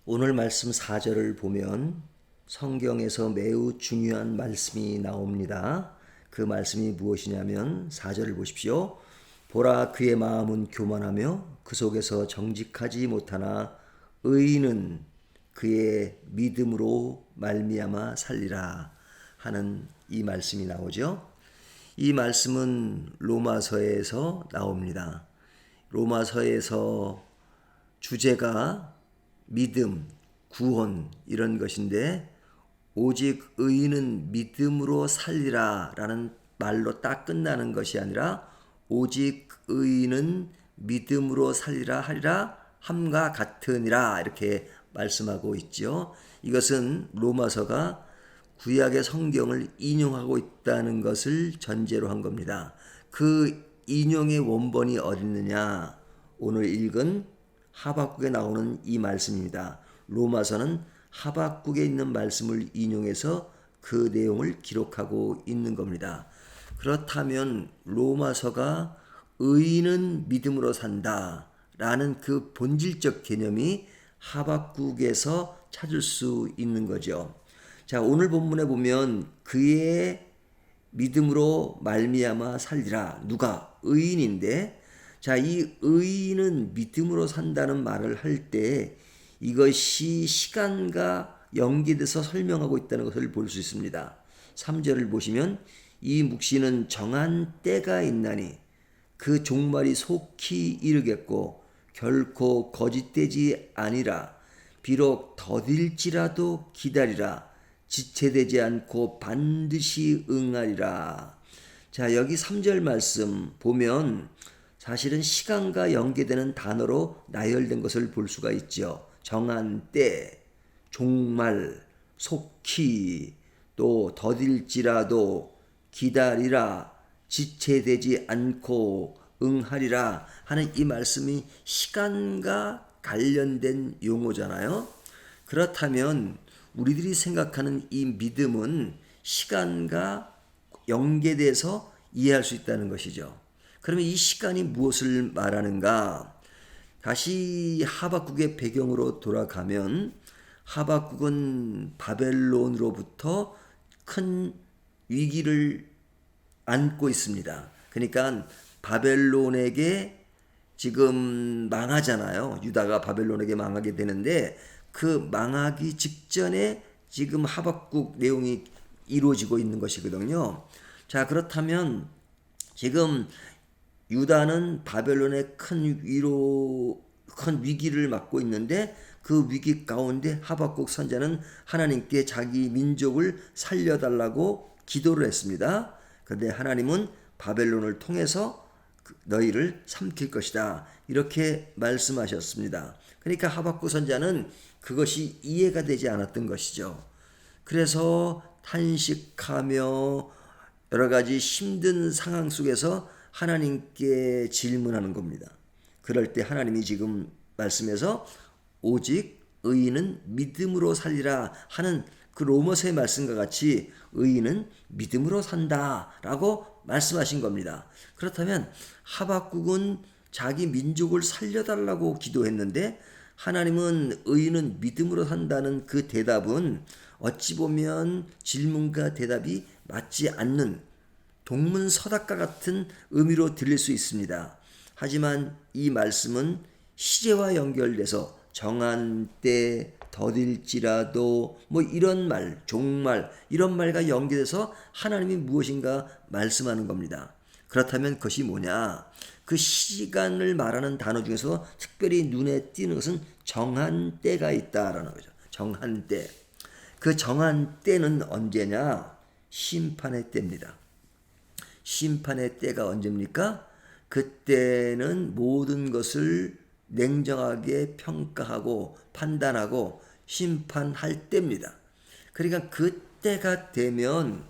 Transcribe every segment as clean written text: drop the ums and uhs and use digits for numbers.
오늘 말씀 4절을 보면 성경에서 매우 중요한 말씀이 나옵니다. 그 말씀이 무엇이냐면 4절을 보십시오. 보라, 그의 마음은 교만하며 그 속에서 정직하지 못하나 의인은 그의 믿음으로 말미암아 살리라 하는 이 말씀이 나오죠. 이 말씀은 로마서에서 나옵니다. 로마서에서 주제가 믿음, 구원 이런 것인데 오직 의인은 믿음으로 살리라 라는 말로 딱 끝나는 것이 아니라 오직 의인은 믿음으로 살리라 하리라 함과 같으니라 이렇게 말씀하고 있죠. 이것은 로마서가 구약의 성경을 인용하고 있다는 것을 전제로 한 겁니다. 그 인용의 원본이 어디 있느냐? 오늘 읽은 하박국에 나오는 이 말씀입니다. 로마서는 하박국에 있는 말씀을 인용해서 그 내용을 기록하고 있는 겁니다. 그렇다면 로마서가 의인은 믿음으로 산다 라는 그 본질적 개념이 하박국에서 찾을 수 있는 거죠. 자, 오늘 본문에 보면 그의 믿음으로 말미암아 살리라. 누가? 의인인데, 자, 이 의인은 믿음으로 산다는 말을 할 때 이것이 시간과 연계돼서 설명하고 있다는 것을 볼 수 있습니다. 3절을 보시면 이 묵시는 정한 때가 있나니 그 종말이 속히 이르겠고 결코 거짓되지 아니라 비록 더딜지라도 기다리라 지체되지 않고 반드시 응하리라. 자, 여기 3절 말씀 보면 사실은 시간과 연계되는 단어로 나열된 것을 볼 수가 있죠. 정한 때, 종말, 속히, 또 더딜지라도 기다리라, 지체되지 않고 응하리라 하는 이 말씀이 시간과 관련된 용어잖아요. 그렇다면 우리들이 생각하는 이 믿음은 시간과 연계돼서 이해할 수 있다는 것이죠. 그러면 이 시간이 무엇을 말하는가? 다시 하박국의 배경으로 돌아가면 하박국은 바벨론으로부터 큰 위기를 안고 있습니다. 그러니까 바벨론에게 지금 망하잖아요. 유다가 바벨론에게 망하게 되는데 그 망하기 직전에 지금 하박국 내용이 이루어지고 있는 것이거든요. 자, 그렇다면 지금 유다는 바벨론의 큰 위기를 맞고 있는데 그 위기 가운데 하박국 선자는 하나님께 자기 민족을 살려달라고 기도를 했습니다. 그런데 하나님은 바벨론을 통해서 너희를 삼킬 것이다 이렇게 말씀하셨습니다. 그러니까 하박국 선자는 그것이 이해가 되지 않았던 것이죠. 그래서 탄식하며 여러 가지 힘든 상황 속에서 하나님께 질문하는 겁니다. 그럴 때 하나님이 지금 말씀에서 오직 의인은 믿음으로 살리라 하는 그 로마서의 말씀과 같이 의인은 믿음으로 산다라고 말씀하신 겁니다. 그렇다면 하박국은 자기 민족을 살려달라고 기도했는데 하나님은 의인은 믿음으로 산다는 그 대답은 어찌 보면 질문과 대답이 맞지 않는 동문서답과 같은 의미로 들릴 수 있습니다. 하지만 이 말씀은 시제와 연결돼서 정한 때 더딜지라도 뭐 이런 말, 종말 이런 말과 연결돼서 하나님이 무엇인가 말씀하는 겁니다. 그렇다면 그것이 뭐냐? 그 시간을 말하는 단어 중에서 특별히 눈에 띄는 것은 정한 때가 있다라는 거죠. 정한 때. 그 정한 때는 언제냐? 심판의 때입니다. 심판의 때가 언제입니까? 그때는 모든 것을 냉정하게 평가하고 판단하고 심판할 때입니다. 그러니까 그때가 되면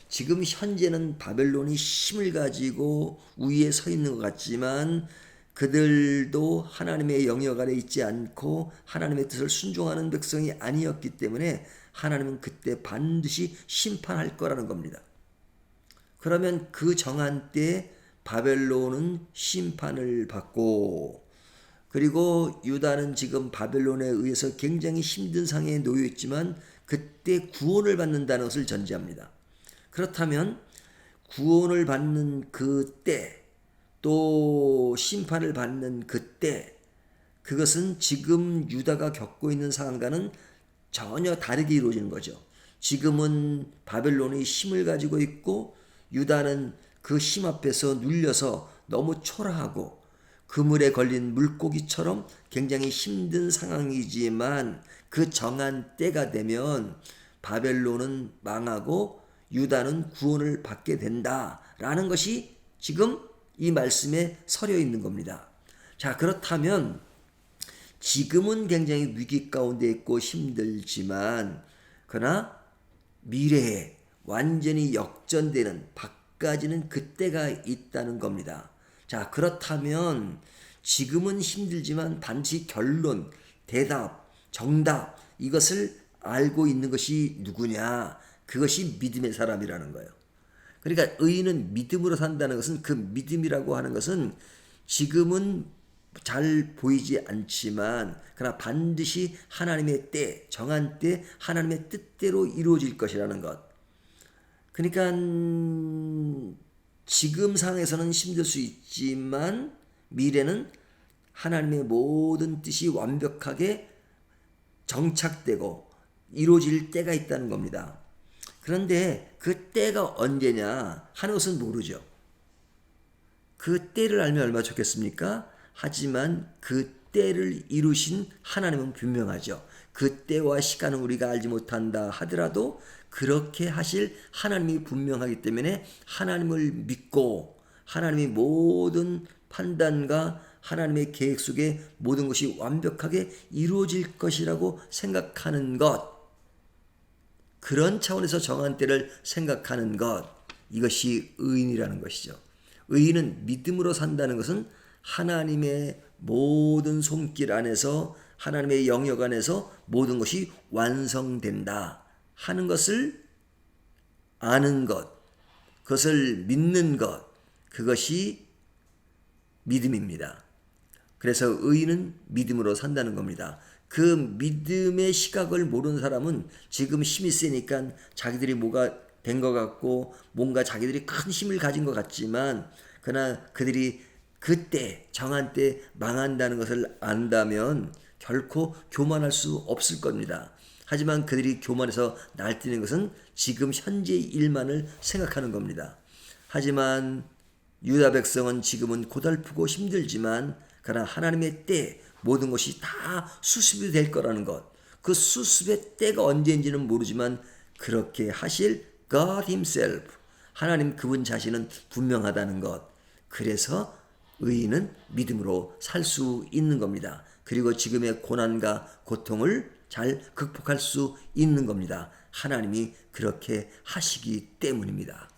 지금 현재는 바벨론이 힘을 가지고 위에 서 있는 것 같지만 그들도 하나님의 영역 아래 있지 않고 하나님의 뜻을 순종하는 백성이 아니었기 때문에 하나님은 그때 반드시 심판할 거라는 겁니다. 그러면 그 정한 때에 바벨론은 심판을 받고 그리고 유다는 지금 바벨론에 의해서 굉장히 힘든 상황에 놓여 있지만 그때 구원을 받는다는 것을 전제합니다. 그렇다면 구원을 받는 그때 또 심판을 받는 그때 그것은 지금 유다가 겪고 있는 상황과는 전혀 다르게 이루어지는 거죠. 지금은 바벨론이 힘을 가지고 있고 유다는 그 힘 앞에서 눌려서 너무 초라하고 그물에 걸린 물고기처럼 굉장히 힘든 상황이지만 그 정한 때가 되면 바벨론은 망하고 유다는 구원을 받게 된다라는 것이 지금 이 말씀에 서려 있는 겁니다. 자, 그렇다면 지금은 굉장히 위기 가운데 있고 힘들지만 그러나 미래에 완전히 역전되는 바꿔지는 그때가 있다는 겁니다. 자, 그렇다면 지금은 힘들지만 반드시 결론, 대답, 정답 이것을 알고 있는 것이 누구냐? 그것이 믿음의 사람이라는 거예요. 그러니까 의인은 믿음으로 산다는 것은 그 믿음이라고 하는 것은 지금은 잘 보이지 않지만 그러나 반드시 하나님의 때, 정한 때 하나님의 뜻대로 이루어질 것이라는 것. 그러니까 지금 상황에서는 힘들 수 있지만 미래는 하나님의 모든 뜻이 완벽하게 정착되고 이루어질 때가 있다는 겁니다. 그런데 그 때가 언제냐 하는 것은 모르죠. 그 때를 알면 얼마나 좋겠습니까? 하지만 그 때를 이루신 하나님은 분명하죠. 그 때와 시간은 우리가 알지 못한다 하더라도 그렇게 하실 하나님이 분명하기 때문에 하나님을 믿고 하나님의 모든 판단과 하나님의 계획 속에 모든 것이 완벽하게 이루어질 것이라고 생각하는 것, 그런 차원에서 정한 때를 생각하는 것, 이것이 의인이라는 것이죠. 의인은 믿음으로 산다는 것은 하나님의 모든 손길 안에서 하나님의 영역 안에서 모든 것이 완성된다 하는 것을 아는 것, 그것을 믿는 것, 그것이 믿음입니다. 그래서 의인은 믿음으로 산다는 겁니다. 그 믿음의 시각을 모르는 사람은 지금 힘이 세니까 자기들이 뭐가 된 것 같고 뭔가 자기들이 큰 힘을 가진 것 같지만 그러나 그들이 그때 정한 때 망한다는 것을 안다면 결코 교만할 수 없을 겁니다. 하지만 그들이 교만해서 날뛰는 것은 지금 현재의 일만을 생각하는 겁니다. 하지만 유다 백성은 지금은 고달프고 힘들지만 그러나 하나님의 때 모든 것이 다 수습이 될 거라는 것, 그 수습의 때가 언제인지는 모르지만 그렇게 하실 God Himself, 하나님 그분 자신은 분명하다는 것. 그래서 의인은 믿음으로 살 수 있는 겁니다. 그리고 지금의 고난과 고통을 잘 극복할 수 있는 겁니다. 하나님이 그렇게 하시기 때문입니다.